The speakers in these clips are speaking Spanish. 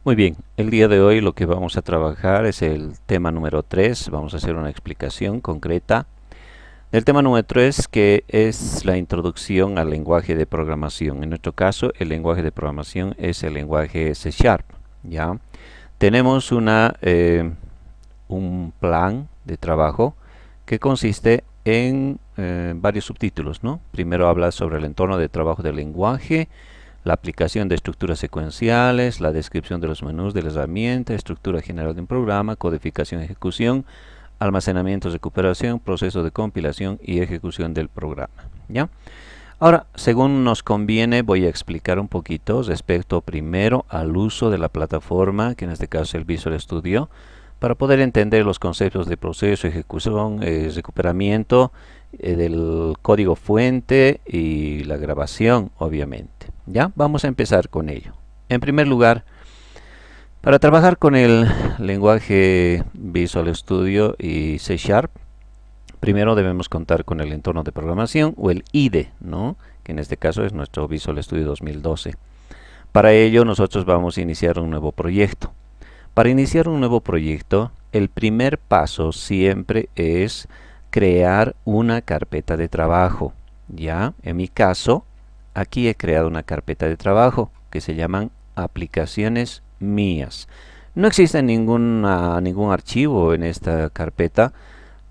Muy bien, el día de hoy lo que vamos a trabajar es el tema número 3. Vamos a hacer una explicación concreta del tema número 3, que es la introducción al lenguaje de programación. En nuestro caso, el lenguaje de programación es el lenguaje C#. ¿Ya? Tenemos un plan de trabajo que consiste en varios subtítulos, ¿no? Primero habla sobre el entorno de trabajo del lenguaje, la aplicación de estructuras secuenciales, la descripción de los menús de la herramienta, estructura general de un programa, codificación y ejecución, almacenamiento, recuperación, proceso de compilación y ejecución del programa. ¿Ya? Ahora, según nos conviene, voy a explicar un poquito respecto primero al uso de la plataforma, que en este caso es el Visual Studio, para poder entender los conceptos de proceso, ejecución, recuperamiento del código fuente y la grabación, obviamente. Ya, vamos a empezar con ello. En primer lugar, para trabajar con el lenguaje Visual Studio y C#, primero debemos contar con el entorno de programación o el IDE, ¿no? Que en este caso es nuestro Visual Studio 2012. Para ello nosotros vamos a iniciar un nuevo proyecto. Para iniciar un nuevo proyecto, el primer paso siempre es crear una carpeta de trabajo. Ya, en mi caso, aquí he creado una carpeta de trabajo que se llaman aplicaciones mías. No existe ningún archivo en esta carpeta.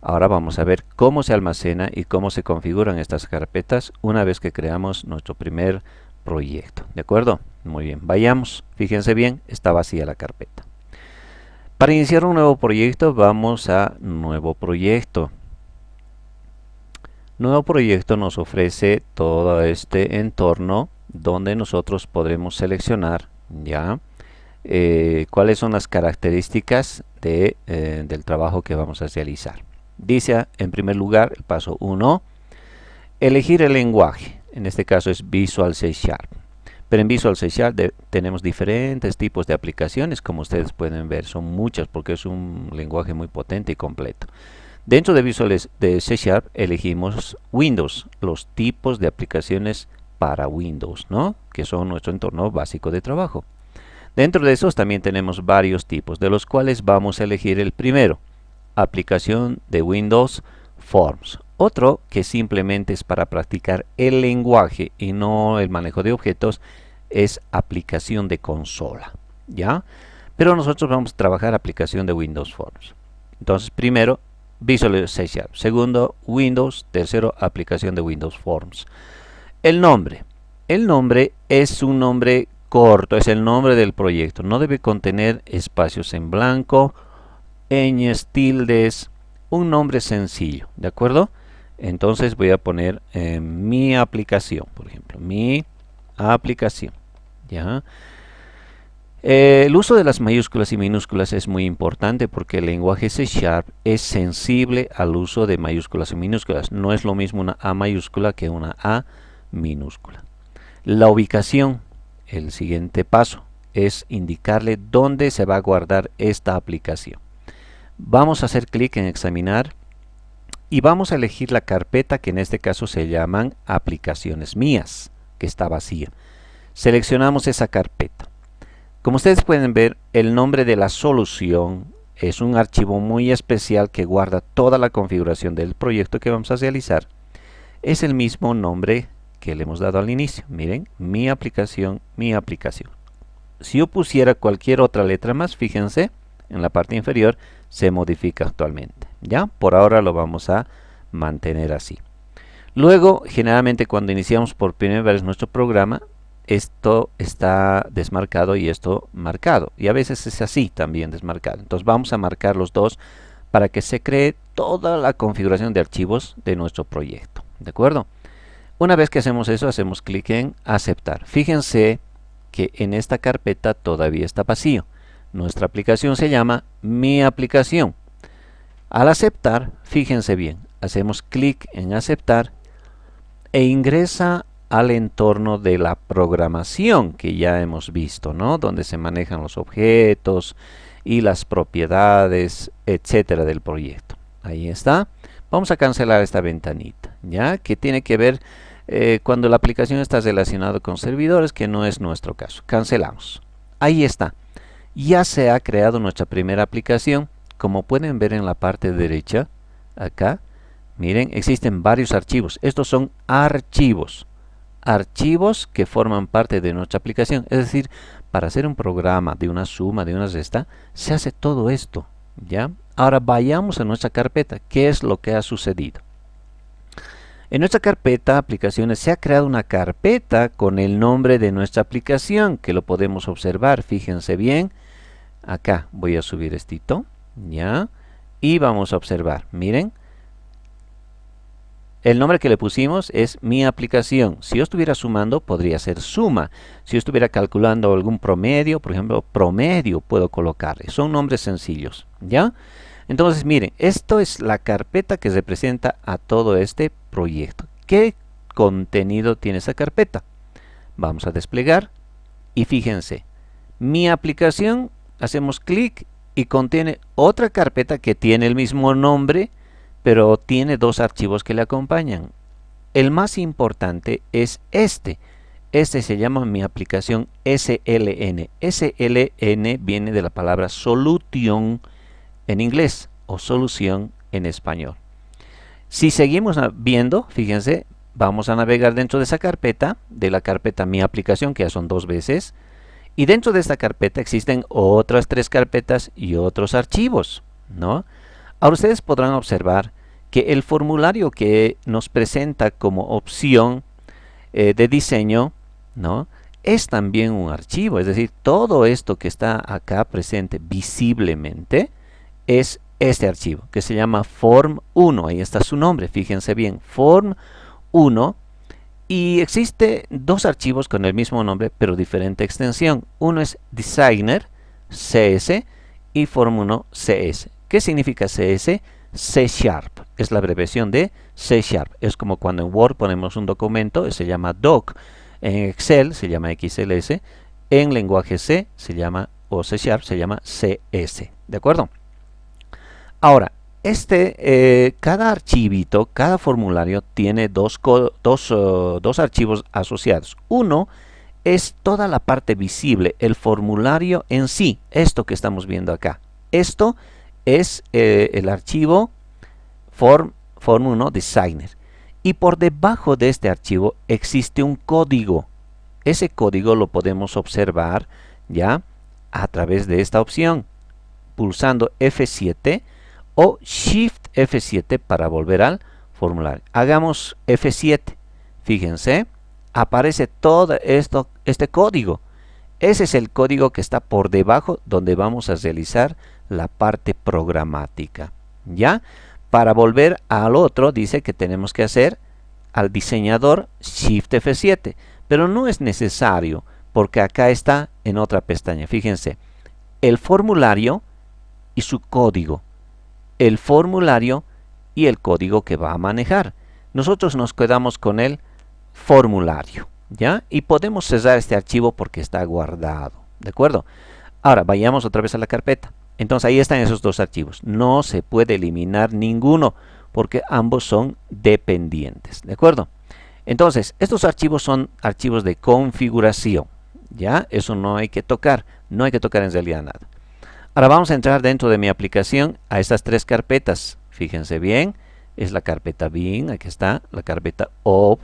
Ahora vamos a ver cómo se almacena y cómo se configuran estas carpetas una vez que creamos nuestro primer proyecto. ¿De acuerdo? Muy bien, vayamos. Fíjense bien, está vacía la carpeta. Para iniciar un nuevo proyecto, vamos a Nuevo Proyecto. Nuevo Proyecto nos ofrece todo este entorno donde nosotros podremos seleccionar ya cuáles son las características del trabajo que vamos a realizar. Dice en primer lugar, el paso 1, elegir el lenguaje. En este caso es Visual C#. Pero en Visual C# tenemos diferentes tipos de aplicaciones, como ustedes pueden ver, son muchas porque es un lenguaje muy potente y completo. Dentro de Visual de C# elegimos Windows, los tipos de aplicaciones para Windows, ¿no? Que son nuestro entorno básico de trabajo. Dentro de esos también tenemos varios tipos, de los cuales vamos a elegir el primero, aplicación de Windows Forms. Otro que simplemente es para practicar el lenguaje y no el manejo de objetos es aplicación de consola, ¿ya? Pero nosotros vamos a trabajar aplicación de Windows Forms. Entonces, primero, Visual C#. Segundo, Windows. Tercero, aplicación de Windows Forms. El nombre. El nombre es un nombre corto, es el nombre del proyecto. No debe contener espacios en blanco, ñes, tildes, un nombre sencillo, ¿de acuerdo? Entonces voy a poner mi aplicación, por ejemplo, mi aplicación. ¿Ya? El uso de las mayúsculas y minúsculas es muy importante porque el lenguaje C# es sensible al uso de mayúsculas y minúsculas. No es lo mismo una A mayúscula que una A minúscula. La ubicación, el siguiente paso, es indicarle dónde se va a guardar esta aplicación. Vamos a hacer clic en examinar y vamos a elegir la carpeta que en este caso se llaman aplicaciones mías, que está vacía. Seleccionamos esa carpeta. Como ustedes pueden ver, el nombre de la solución es un archivo muy especial que guarda toda la configuración del proyecto que vamos a realizar. Es el mismo nombre que le hemos dado al inicio. Miren, mi aplicación, mi aplicación. Si yo pusiera cualquier otra letra más, fíjense, en la parte inferior se modifica actualmente. ¿Ya? Por ahora lo vamos a mantener así. Luego, generalmente cuando iniciamos por primera vez nuestro programa, esto está desmarcado y esto marcado. Y a veces es así también desmarcado. Entonces vamos a marcar los dos para que se cree toda la configuración de archivos de nuestro proyecto. ¿De acuerdo? Una vez que hacemos eso, hacemos clic en aceptar. Fíjense que en esta carpeta todavía está vacío. Nuestra aplicación se llama mi aplicación. Al aceptar, fíjense bien, hacemos clic en aceptar e ingresa al entorno de la programación que ya hemos visto, ¿no? Donde se manejan los objetos y las propiedades, etcétera, del proyecto. Ahí está. Vamos a cancelar esta ventanita, ¿ya? Que tiene que ver cuando la aplicación está relacionada con servidores, que no es nuestro caso. Cancelamos. Ahí está. ya se ha creado nuestra primera aplicación. Como pueden ver en la parte derecha, acá, miren, existen varios archivos. Estos son archivos. Archivos que forman parte de nuestra aplicación. Es decir, para hacer un programa de una suma, de una resta, se hace todo esto, ¿ya? Ahora vayamos a nuestra carpeta. ¿Qué es lo que ha sucedido? En nuestra carpeta aplicaciones se ha creado una carpeta con el nombre de nuestra aplicación, que lo podemos observar. Fíjense bien. Acá voy a subir esto, ¿ya? Y vamos a observar, miren. El nombre que le pusimos es mi aplicación. Si yo estuviera sumando, podría ser suma. Si yo estuviera calculando algún promedio, por ejemplo, promedio puedo colocarle. Son nombres sencillos, ¿ya? Entonces, miren, esto es la carpeta que representa a todo este proyecto. ¿Qué contenido tiene esa carpeta? Vamos a desplegar y fíjense, mi aplicación, hacemos clic y contiene otra carpeta que tiene el mismo nombre, pero tiene dos archivos que le acompañan. El más importante es este. Este se llama mi aplicación SLN. SLN viene de la palabra solution en inglés o solución en español. Si seguimos viendo, fíjense, vamos a navegar dentro de esa carpeta, de la carpeta mi aplicación, que ya son dos veces, y dentro de esta carpeta existen otras tres carpetas y otros archivos, ¿no? Ahora ustedes podrán observar que el formulario que nos presenta como opción de diseño, ¿no?, es también un archivo. Es decir, todo esto que está acá presente visiblemente es este archivo que se llama form1. Ahí está su nombre, fíjense bien, form1. Y existe dos archivos con el mismo nombre pero diferente extensión. Uno es designer CS y form1 CS. ¿Qué significa CS? C#, es la abreviación de C#. Es como cuando en Word ponemos un documento, se llama doc. En Excel se llama XLS. En lenguaje C se llama, o C# se llama CS. ¿De acuerdo? Ahora, cada archivito, cada formulario tiene dos archivos asociados. Uno es toda la parte visible, el formulario en sí, esto que estamos viendo acá. Esto es el archivo form1 designer. Y por debajo de este archivo existe un código. Ese código lo podemos observar ya a través de esta opción, pulsando F7 o Shift F7 para volver al formulario. Hagamos F7. Fíjense, aparece todo este código. Ese es el código que está por debajo donde vamos a realizar la parte programática. ¿Ya? Para volver al otro, dice que tenemos que hacer al diseñador Shift F7. Pero no es necesario porque acá está en otra pestaña. Fíjense, el formulario y su código. El formulario y el código que va a manejar. Nosotros nos quedamos con el formulario, ¿ya? Y podemos cerrar este archivo porque está guardado, ¿de acuerdo? Ahora, vayamos otra vez a la carpeta. Entonces, ahí están esos dos archivos. No se puede eliminar ninguno porque ambos son dependientes, ¿de acuerdo? Entonces, estos archivos son archivos de configuración, ¿ya? Eso no hay que tocar, no hay que tocar en realidad nada. Ahora vamos a entrar dentro de mi aplicación a estas tres carpetas. Fíjense bien, es la carpeta bin, aquí está, la carpeta ob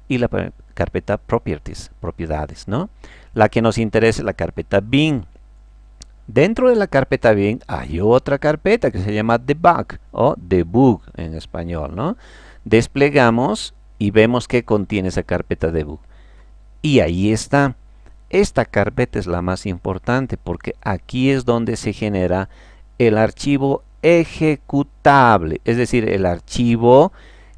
y la carpeta properties, propiedades, ¿no? La que nos interesa es la carpeta bin. Dentro de la carpeta bin hay otra carpeta que se llama debug o debug en español, ¿no? Desplegamos y vemos que contiene esa carpeta debug. Y ahí está. Esta carpeta es la más importante porque aquí es donde se genera el archivo ejecutable, es decir, el archivo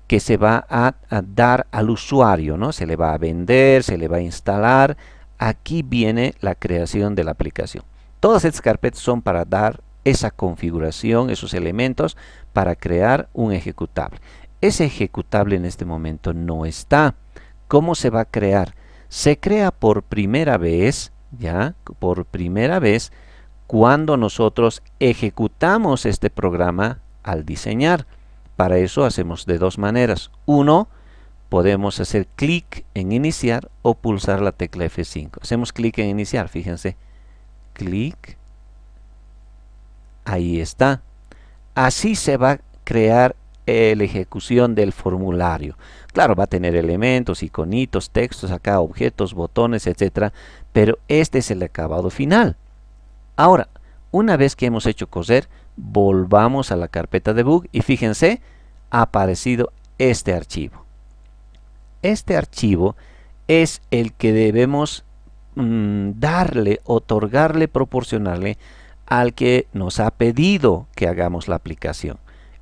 que se va a dar al usuario, ¿no? Se le va a vender, se le va a instalar. Aquí viene la creación de la aplicación. Todas estas carpetas son para dar esa configuración, esos elementos para crear un ejecutable. Ese ejecutable en este momento no está. ¿Cómo se va a crear? Se crea por primera vez, ¿ya? Por primera vez cuando nosotros ejecutamos este programa al diseñar. Para eso hacemos de dos maneras. Uno, podemos hacer clic en iniciar o pulsar la tecla F5. Hacemos clic en iniciar, fíjense. Clic Ahí está. Así se va a crear la ejecución del formulario. Claro, va a tener elementos, iconitos, textos acá, objetos, botones, etcétera, pero este es el acabado final. Ahora, una vez que hemos hecho coser, volvamos a la carpeta debug y fíjense, ha aparecido este archivo. Este archivo es el que debemos darle, otorgarle, proporcionarle al que nos ha pedido que hagamos la aplicación.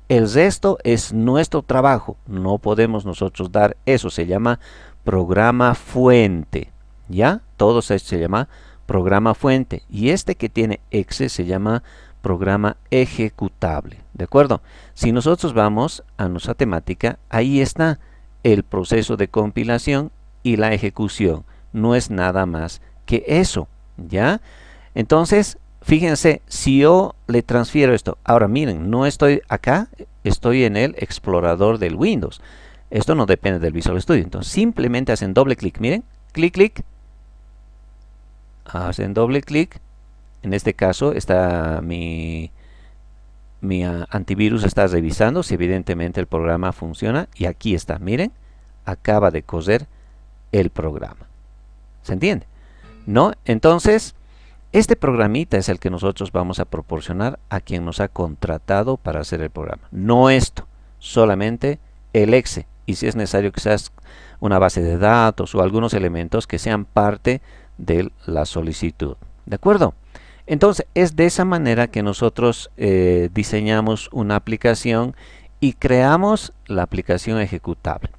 El resto es nuestro trabajo, no podemos nosotros dar eso, se llama programa fuente, ¿ya? Todo esto se llama programa fuente, y este que tiene exe se llama programa ejecutable, ¿de acuerdo? Si nosotros vamos a nuestra temática, ahí está el proceso de compilación y la ejecución, no es nada más que eso, ¿ya? Entonces, fíjense, si yo le transfiero esto, ahora miren, no estoy acá, estoy en el explorador del Windows. Esto no depende del Visual Studio. Entonces, simplemente hacen doble clic, miren, clic, clic. Hacen doble clic. En este caso, está mi antivirus está revisando si evidentemente el programa funciona. Y aquí está, miren, acaba de coser el programa. ¿Se entiende? ¿No? Entonces, este programita es el que nosotros vamos a proporcionar a quien nos ha contratado para hacer el programa. No esto, solamente el exe. Y si es necesario quizás una base de datos o algunos elementos que sean parte de la solicitud. ¿De acuerdo? Entonces, es de esa manera que nosotros diseñamos una aplicación y creamos la aplicación ejecutable.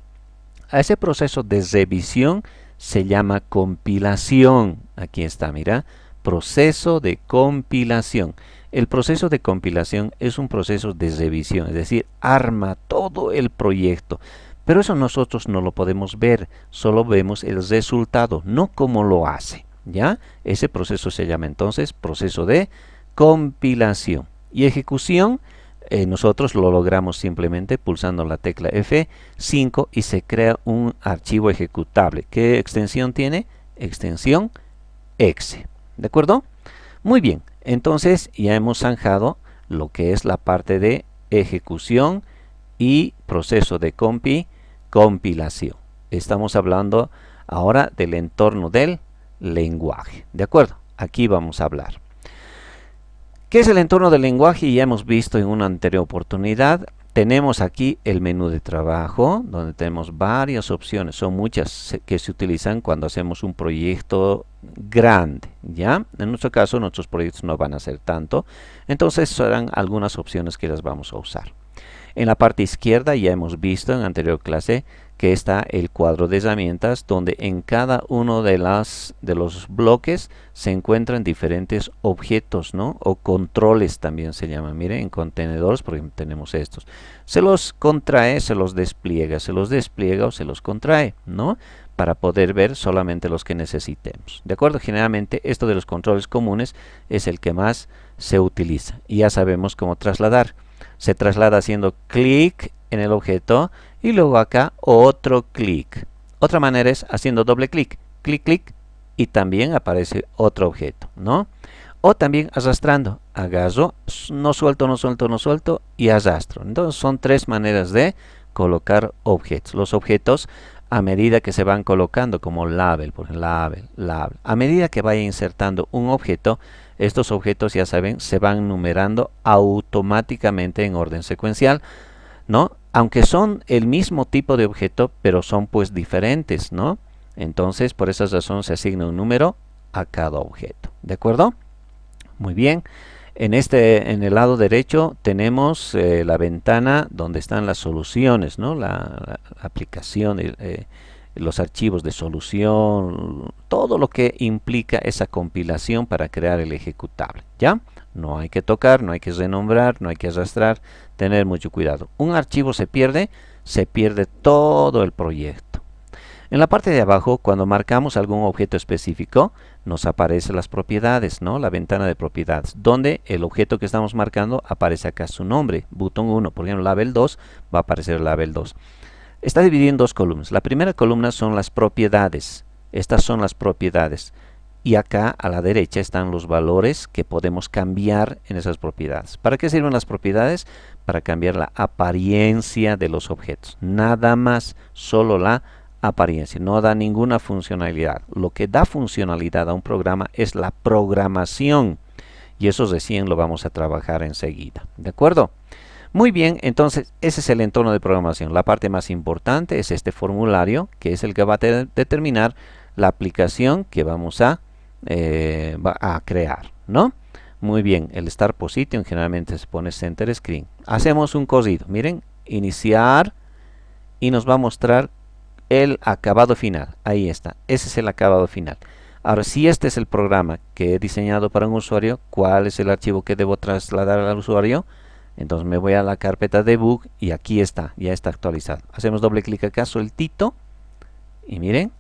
A ese proceso de revisión se llama compilación. Aquí está, mira. Proceso de compilación. El proceso de compilación es un proceso de revisión, es decir, arma todo el proyecto. Pero eso nosotros no lo podemos ver, solo vemos el resultado, no cómo lo hace. ¿Ya? Ese proceso se llama entonces proceso de compilación. Y ejecución, nosotros lo logramos simplemente pulsando la tecla F5 y se crea un archivo ejecutable. ¿Qué extensión tiene? Extensión exe. ¿De acuerdo? Muy bien, entonces ya hemos zanjado lo que es la parte de ejecución y proceso de compilación. Estamos hablando ahora del entorno del lenguaje. ¿De acuerdo? Aquí vamos a hablar. ¿Qué es el entorno del lenguaje? Ya hemos visto en una anterior oportunidad. Tenemos aquí el menú de trabajo, donde tenemos varias opciones. Son muchas que se utilizan cuando hacemos un proyecto grande, ¿ya? En nuestro caso, nuestros proyectos no van a ser tanto. Entonces, serán algunas opciones que las vamos a usar. En la parte izquierda ya hemos visto en anterior clase que está el cuadro de herramientas, donde en cada uno de los bloques se encuentran diferentes objetos, ¿no? O controles también se llaman. Miren, en contenedores, por ejemplo, tenemos estos. Se los contrae, se los despliega o se los contrae, ¿no? Para poder ver solamente los que necesitemos. ¿De acuerdo? Generalmente esto de los controles comunes es el que más se utiliza. Y ya sabemos cómo trasladar. Se traslada haciendo clic en el objeto y luego acá otro clic. Otra manera es haciendo doble clic, clic, clic, y también aparece otro objeto, ¿no? O también arrastrando, agarro, no suelto, no suelto, no suelto y arrastro. Entonces son tres maneras de colocar objetos. Los objetos a medida que se van colocando como label, por ejemplo, label, label. A medida que vaya insertando un objeto, estos objetos, ya saben, se van numerando automáticamente en orden secuencial, ¿no? Aunque son el mismo tipo de objeto, pero son pues diferentes, ¿no? Entonces, por esa razón se asigna un número a cada objeto. ¿De acuerdo? Muy bien. En el lado derecho tenemos la ventana donde están las soluciones, ¿no? La aplicación, los archivos de solución, todo lo que implica esa compilación para crear el ejecutable, ¿ya? No hay que tocar, no hay que renombrar, no hay que arrastrar, tener mucho cuidado. Un archivo se pierde todo el proyecto. En la parte de abajo, cuando marcamos algún objeto específico, nos aparecen las propiedades, ¿no? La ventana de propiedades, donde el objeto que estamos marcando aparece acá su nombre, botón 1, por ejemplo, label 2, va a aparecer label 2. Está dividido en dos columnas. La primera columna son las propiedades. Estas son las propiedades. y acá a la derecha están los valores que podemos cambiar en esas propiedades. ¿Para qué sirven las propiedades? Para cambiar la apariencia de los objetos. Nada más, solo la apariencia. No da ninguna funcionalidad. Lo que da funcionalidad a un programa es la programación. Y eso recién lo vamos a trabajar enseguida. ¿De acuerdo? Muy bien, entonces ese es el entorno de programación. La parte más importante es este formulario, que es el que va a determinar la aplicación que vamos a crear, ¿no? Muy bien, el Start Position generalmente se pone Center Screen. Hacemos un corrido, miren, iniciar y nos va a mostrar el acabado final. Ahí está, ese es el acabado final. Ahora, si este es el programa que he diseñado para un usuario, ¿cuál es el archivo que debo trasladar al usuario? Entonces me voy a la carpeta debug y aquí está, ya está actualizado. Hacemos doble clic acá, sueltito, y miren,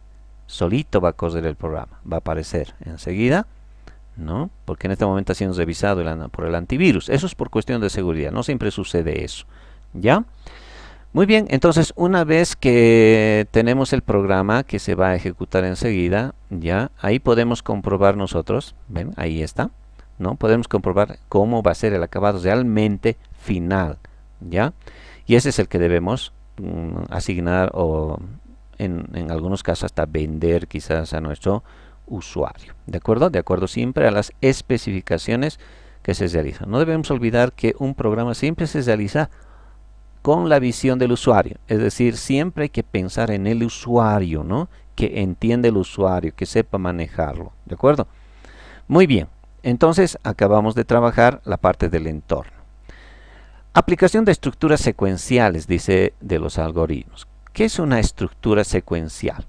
solito va a correr el programa, va a aparecer enseguida, ¿no? Porque en este momento ha sido revisado por el antivirus. Eso es por cuestión de seguridad, no siempre sucede eso, ¿ya? Muy bien, entonces una vez que tenemos el programa que se va a ejecutar enseguida, ya, ahí podemos comprobar nosotros, ven, ahí está, ¿no? Podemos comprobar cómo va a ser el acabado realmente final, ¿ya? Y ese es el que debemos asignar o en algunos casos hasta vender quizás a nuestro usuario, ¿de acuerdo? De acuerdo siempre a las especificaciones que se realizan. No debemos olvidar que un programa siempre se realiza con la visión del usuario, es decir, siempre hay que pensar en el usuario, ¿no? Que entienda el usuario, que sepa manejarlo, ¿de acuerdo? Muy bien, entonces acabamos de trabajar la parte del entorno. Aplicación de estructuras secuenciales, dice, de los algoritmos. ¿Qué es una estructura secuencial?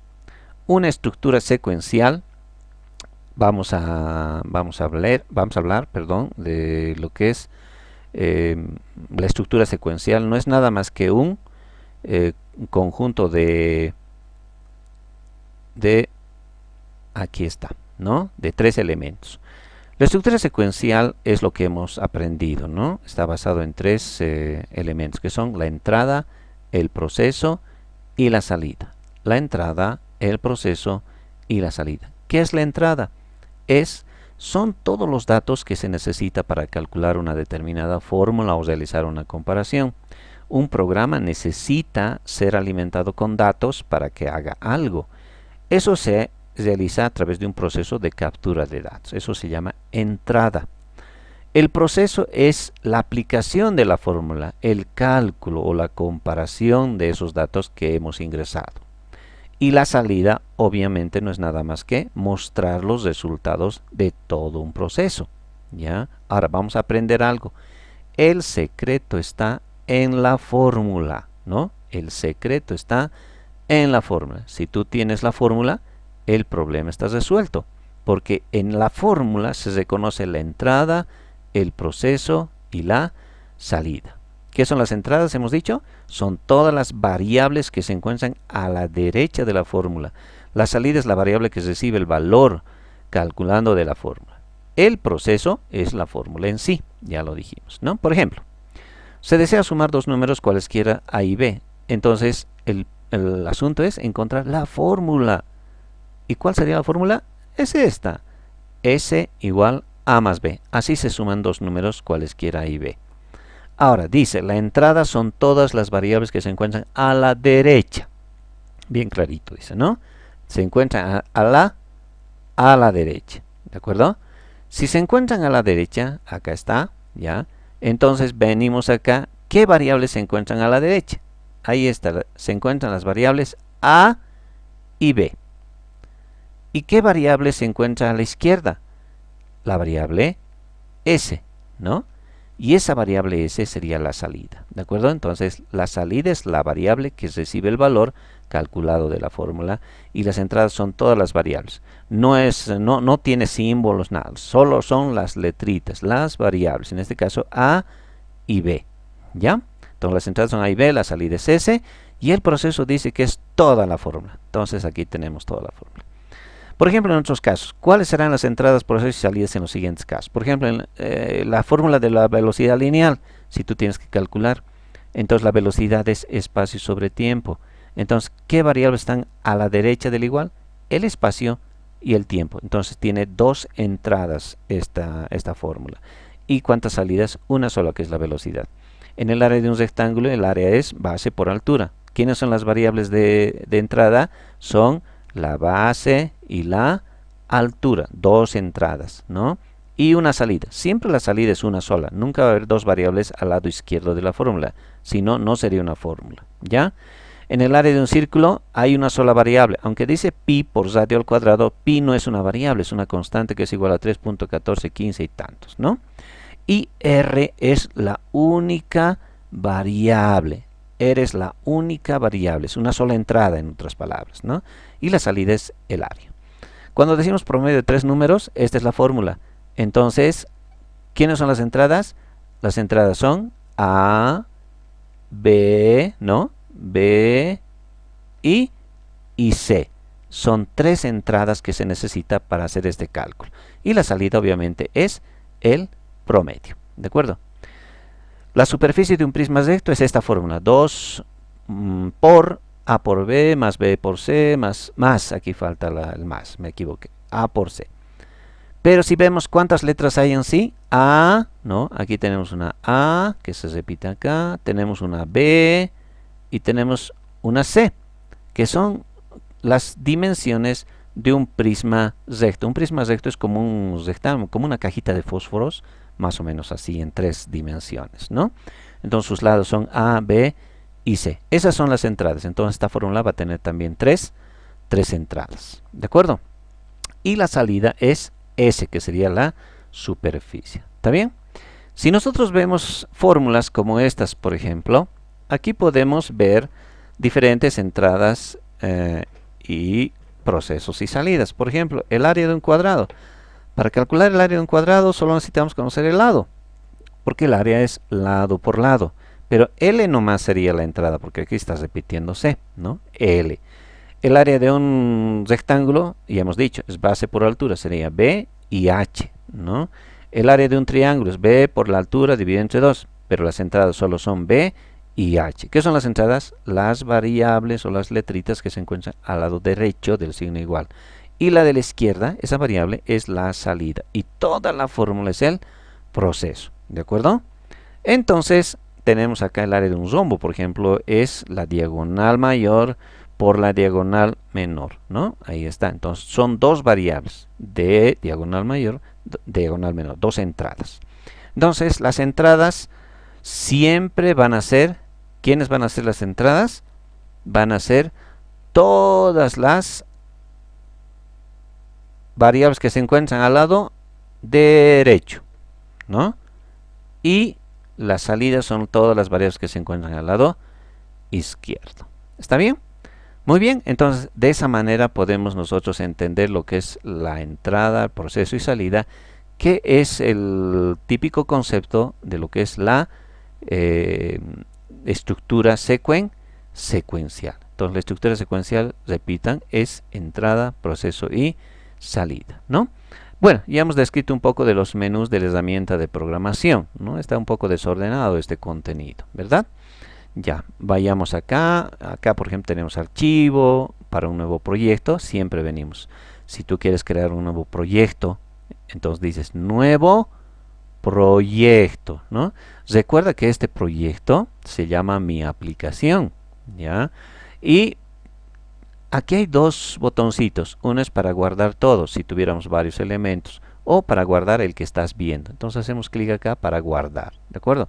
Una estructura secuencial, vamos a hablar, perdón, de lo que es la estructura secuencial. No es nada más que un conjunto de aquí está, ¿no? De 3 elementos. La estructura secuencial es lo que hemos aprendido, ¿no? Está basado en 3 elementos, que son la entrada, el proceso y la salida. La entrada, el proceso y la salida. ¿Qué es la entrada? Son todos los datos que se necesita para calcular una determinada fórmula o realizar una comparación. Un programa necesita ser alimentado con datos para que haga algo. Eso se realiza a través de un proceso de captura de datos. Eso se llama entrada. El proceso es la aplicación de la fórmula, el cálculo o la comparación de esos datos que hemos ingresado. Y la salida, obviamente, no es nada más que mostrar los resultados de todo un proceso, ¿ya? Ahora vamos a aprender algo. El secreto está en la fórmula, ¿no? El secreto está en la fórmula. Si tú tienes la fórmula, el problema está resuelto, porque en la fórmula se reconoce la entrada, el proceso y la salida. ¿Qué son las entradas? Hemos dicho, son todas las variables que se encuentran a la derecha de la fórmula. La salida es la variable que recibe el valor calculando de la fórmula. El proceso es la fórmula en sí, ya lo dijimos, ¿no? Por ejemplo, se desea sumar dos números cualesquiera A y B. Entonces, el asunto es encontrar la fórmula. ¿Y cuál sería la fórmula? Es esta. S igual A más B. Así se suman dos números cualesquiera A y B. Ahora, dice, la entrada son todas las variables que se encuentran a la derecha. Bien clarito, dice, ¿no? Se encuentran a la derecha. ¿De acuerdo? Si se encuentran a la derecha, acá está, ¿ya? Entonces venimos acá. ¿Qué variables se encuentran a la derecha? Ahí está, se encuentran las variables A y B. ¿Y qué variable se encuentra a la izquierda? La variable S, ¿no? Y esa variable S sería la salida, ¿de acuerdo? Entonces, la salida es la variable que recibe el valor calculado de la fórmula y las entradas son todas las variables. No tiene símbolos, nada, solo son las letritas, las variables, en este caso A y B, ¿ya? Entonces, las entradas son A y B, la salida es S y el proceso dice que es toda la fórmula. Entonces, aquí tenemos toda la fórmula. Por ejemplo, en otros casos, ¿cuáles serán las entradas, procesos y salidas en los siguientes casos? Por ejemplo, en la fórmula de la velocidad lineal, si tú tienes que calcular, entonces la velocidad es espacio sobre tiempo. Entonces, ¿qué variables están a la derecha del igual? El espacio y el tiempo. Entonces tiene dos entradas esta fórmula. ¿Y cuántas salidas? Una sola, que es la velocidad. En el área de un rectángulo, el área es base por altura. ¿Quiénes son las variables de entrada? Son la base y la altura, dos entradas, ¿no? Y una salida. Siempre la salida es una sola. Nunca va a haber dos variables al lado izquierdo de la fórmula. Si no, no sería una fórmula, ¿ya? En el área de un círculo hay una sola variable. Aunque dice pi por radio al cuadrado, pi no es una variable, es una constante que es igual a 3.1415 y tantos, ¿no? Y r es la única variable. R es la única variable, es una sola entrada en otras palabras, ¿no? Y la salida es el área. Cuando decimos promedio de tres números, esta es la fórmula. Entonces, ¿quiénes son las entradas? Las entradas son A, B, ¿no? B y C. Son tres entradas que se necesita para hacer este cálculo. Y la salida obviamente es el promedio. ¿De acuerdo? La superficie de un prisma recto es esta fórmula. 2 por A por B más B por C más aquí falta el más, me equivoqué. A por C. Pero si vemos cuántas letras hay en sí, A, ¿no? Aquí tenemos una A que se repite acá, tenemos una B y tenemos una C, que son las dimensiones de un prisma recto. Un prisma recto es como un rectángulo, como una cajita de fósforos, más o menos así en tres dimensiones, ¿no? Entonces sus lados son A, B y C. Esas son las entradas. Entonces esta fórmula va a tener también tres entradas, ¿de acuerdo? Y la salida es S, que sería la superficie. ¿Está bien? Si nosotros vemos fórmulas como estas, por ejemplo, aquí podemos ver diferentes entradas y procesos y salidas. Por ejemplo, el área de un cuadrado. Para calcular el área de un cuadrado solo necesitamos conocer el lado, porque el área es lado por lado. Pero L nomás sería la entrada, porque aquí está repitiéndose, ¿no? L. El área de un rectángulo, ya hemos dicho, es base por altura, sería B y H, ¿no? El área de un triángulo es B por la altura dividido entre 2, pero las entradas solo son B y H. ¿Qué son las entradas? Las variables o las letritas que se encuentran al lado derecho del signo igual. Y la de la izquierda, esa variable, es la salida. Y toda la fórmula es el proceso, ¿de acuerdo? Entonces, tenemos acá el área de un rombo, por ejemplo, es la diagonal mayor por la diagonal menor, ¿no? Ahí está. Entonces, son dos variables de diagonal mayor, diagonal menor, dos entradas. Entonces, las entradas siempre van a ser, ¿quiénes van a ser las entradas? Van a ser todas las variables que se encuentran al lado derecho, ¿no? Y las salidas son todas las variables que se encuentran al lado izquierdo. ¿Está bien? Muy bien, entonces de esa manera podemos nosotros entender lo que es la entrada, proceso y salida, que es el típico concepto de lo que es la estructura secuencial. Entonces la estructura secuencial, repitan, es entrada, proceso y salida, ¿no? Bueno, ya hemos descrito un poco de los menús de la herramienta de programación, ¿no? Está un poco desordenado este contenido, ¿verdad? Ya, vayamos acá. Acá, por ejemplo, tenemos archivo para un nuevo proyecto. Siempre venimos. Si tú quieres crear un nuevo proyecto, entonces dices nuevo proyecto, ¿no? Recuerda que este proyecto se llama mi aplicación, ¿ya? Y aquí hay dos botoncitos. Uno es para guardar todo, si tuviéramos varios elementos, o para guardar el que estás viendo. Entonces hacemos clic acá para guardar, ¿de acuerdo?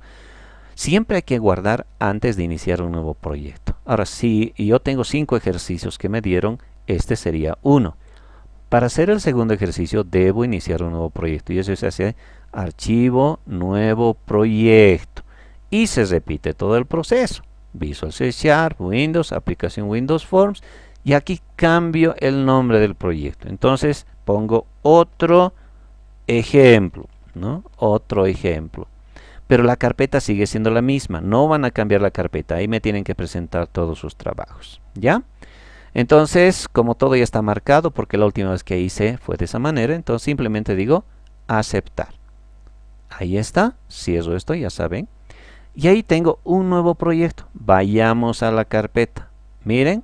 Siempre hay que guardar antes de iniciar un nuevo proyecto. Ahora, si yo tengo 5 ejercicios que me dieron, este sería 1. Para hacer el segundo ejercicio, debo iniciar un nuevo proyecto. Y eso se hace archivo, nuevo proyecto. Y se repite todo el proceso. Visual C Sharp, Windows, aplicación Windows Forms. Y aquí cambio el nombre del proyecto. Entonces pongo otro ejemplo, ¿no? Otro ejemplo. Pero la carpeta sigue siendo la misma, no van a cambiar la carpeta, ahí me tienen que presentar todos sus trabajos, ¿ya? Entonces, como todo ya está marcado, porque la última vez que hice fue de esa manera, entonces simplemente digo aceptar. Ahí está, cierro esto, ya saben. Y ahí tengo un nuevo proyecto, vayamos a la carpeta. Miren,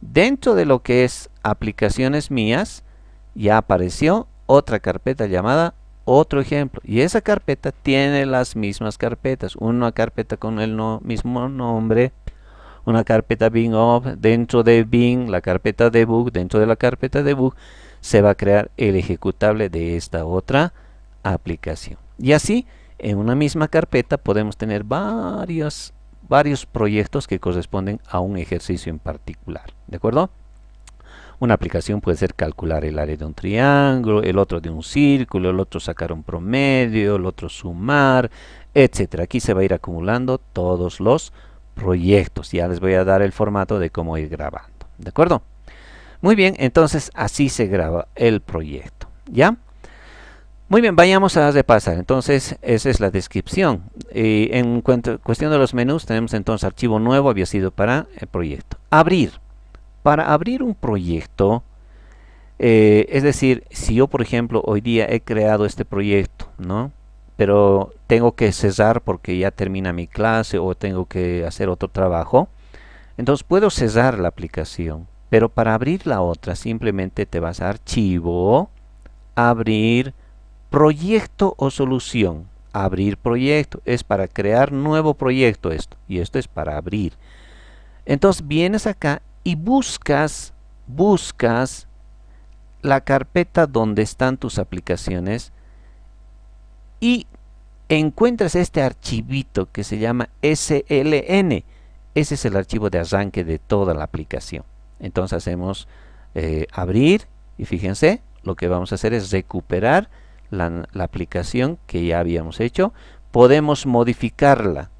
dentro de lo que es aplicaciones mías, ya apareció otra carpeta llamada otro ejemplo, y esa carpeta tiene las mismas carpetas, una carpeta con el mismo nombre, una carpeta Bing Off, dentro de Bing la carpeta debug, dentro de la carpeta debug se va a crear el ejecutable de esta otra aplicación. Y así en una misma carpeta podemos tener varios proyectos que corresponden a un ejercicio en particular, ¿de acuerdo? Una aplicación puede ser calcular el área de un triángulo, el otro de un círculo, el otro sacar un promedio, el otro sumar, etcétera. Aquí se va a ir acumulando todos los proyectos. Ya les voy a dar el formato de cómo ir grabando, ¿de acuerdo? Muy bien, entonces así se graba el proyecto, ¿ya? Muy bien, vayamos a repasar. Entonces, esa es la descripción. En cuestión de los menús, tenemos entonces archivo nuevo, había sido para el proyecto. Abrir. Para abrir un proyecto, es decir, si yo, por ejemplo, hoy día he creado este proyecto, ¿no? Pero tengo que cesar porque ya termina mi clase o tengo que hacer otro trabajo, entonces puedo cesar la aplicación. Pero para abrir la otra, simplemente te vas a archivo, abrir, proyecto o solución. Abrir proyecto es para crear nuevo proyecto esto, y esto es para abrir. Entonces vienes acá y buscas la carpeta donde están tus aplicaciones y encuentras este archivito que se llama SLN. Ese es el archivo de arranque de toda la aplicación. Entonces hacemos abrir y fíjense, lo que vamos a hacer es recuperar la aplicación que ya habíamos hecho. Podemos modificarla.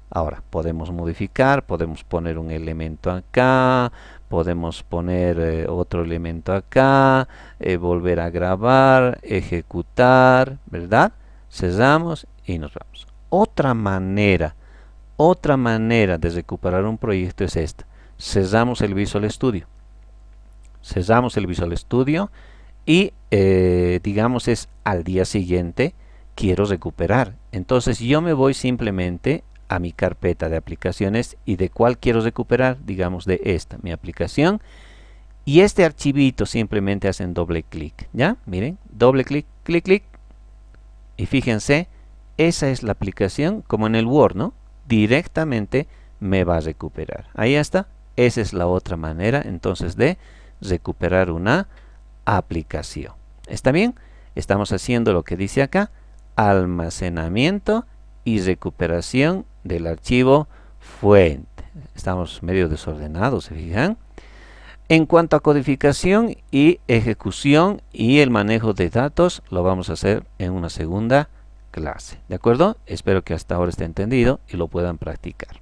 Ahora, podemos modificar, podemos poner un elemento acá, podemos poner otro elemento acá, volver a grabar, ejecutar, ¿verdad? Cerramos y nos vamos. Otra manera de recuperar un proyecto es esta. Cerramos el Visual Studio. Cerramos el Visual Studio y digamos es al día siguiente quiero recuperar. Entonces yo me voy simplemente a mi carpeta de aplicaciones y de cuál quiero recuperar, digamos de esta, mi aplicación, y este archivito simplemente hacen doble clic, ¿ya? Miren, doble clic, clic, clic, y fíjense, esa es la aplicación como en el Word, ¿no? Directamente me va a recuperar. Ahí está, esa es la otra manera entonces de recuperar una aplicación. ¿Está bien? Estamos haciendo lo que dice acá, almacenamiento y recuperación del archivo fuente. Estamos medio desordenados, ¿se fijan? En cuanto a codificación y ejecución y el manejo de datos, lo vamos a hacer en una segunda clase. ¿De acuerdo? Espero que hasta ahora esté entendido y lo puedan practicar.